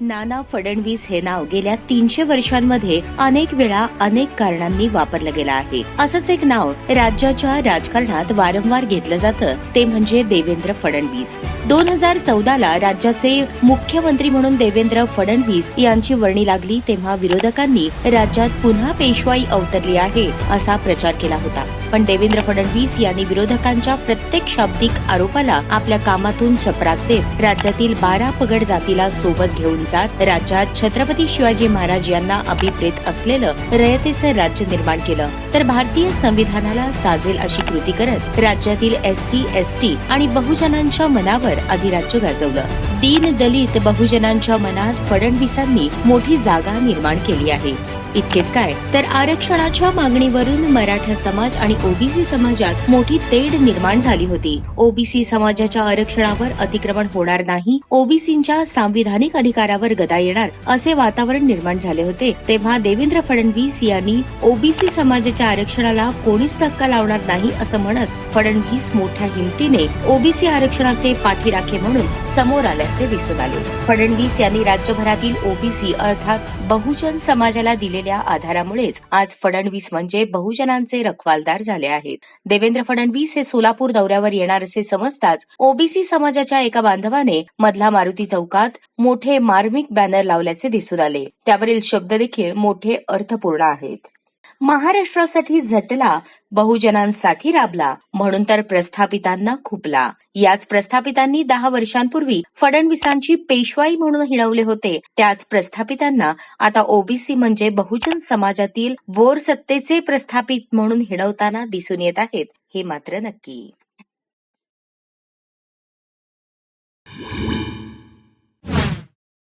नाना फडणवीस हे नाव गेल्या 300 वर्षांमध्ये अनेक वेळा अनेक कारणांनी वापरलं गेलं आहे. असंच एक नाव राज्याच्या राजकारणात वारंवार घेतलं जातं ते म्हणजे देवेंद्र फडणवीस. 2014ला राज्याचे मुख्यमंत्री म्हणून देवेंद्र फडणवीस यांची वर्णी लागली तेव्हा विरोधकांनी राज्यात पुन्हा पेशवाई अवतरली आहे असा प्रचार केला होता. पण देवेंद्र फडणवीस यांनी विरोधकांच्या प्रत्येक शाब्दिक आरोपाला आपल्या कामातून चपराक देत राज्यातील 12 पगड जातीला सोबत घेऊन जात राज्यात छत्रपती शिवाजी महाराज यांना अभिप्रेत असलेलं रयतेचं राज्य निर्माण केलं. तर भारतीय संविधानाला साजेल अशी कृती करत राज्यातील SC, ST आणि बहुजनांच्या मनावर अधिराज्य गाजवलं. दीन दलित बहुजनांच्या मनात फडणवीसांनी मोठी जागा निर्माण केली आहे. इतकेच काय तर आरक्षणाच्या मागणीवरून मराठा समाज आणि ओबीसी समाजात मोठी तेढ निर्माण झाली होती. ओबीसी समाजाच्या आरक्षणावर अतिक्रमण होणार नाही, ओबीसींच्या सांविधानिक अधिकारावर गदा येणार असे वातावरण निर्माण झाले होते. तेव्हा देवेंद्र फडणवीस यांनी ओबीसी समाजाच्या आरक्षणाला कोणीच धक्का लावणार नाही असं म्हणत फडणवीस मोठ्या हिमतीने ओबीसी आरक्षणाचे पाठीराखे म्हणून समोर आल्याचे दिसून आले. फडणवीस यांनी राज्यभरातील ओबीसी अर्थात बहुजन समाजाला दिलेल्या आधारामुळेच आज फडणवीस म्हणजे बहुजनांचे रखवालदार झाले आहेत. देवेंद्र फडणवीस हे सोलापूर दौऱ्यावर येणार असे समजताच ओबीसी समाजाच्या एका बांधवाने मधला मारुती चौकात मोठे मार्मिक बॅनर लावल्याचे दिसून आले. त्यावरील शब्द देखील मोठे अर्थपूर्ण आहेत. महाराष्ट्रासाठी झटला, बहुजनांसाठी राबला, म्हणून तर प्रस्थापितांना खुपला. याच प्रस्थापितांनी 10 वर्षांपूर्वी फडणवीसांची पेशवाई म्हणून हिणवले होते. त्याच प्रस्थापितांना आता ओबीसी म्हणजे बहुजन समाजातील बोर सत्तेचे प्रस्थापित म्हणून हिणवताना दिसून येत आहेत हे मात्र नक्की.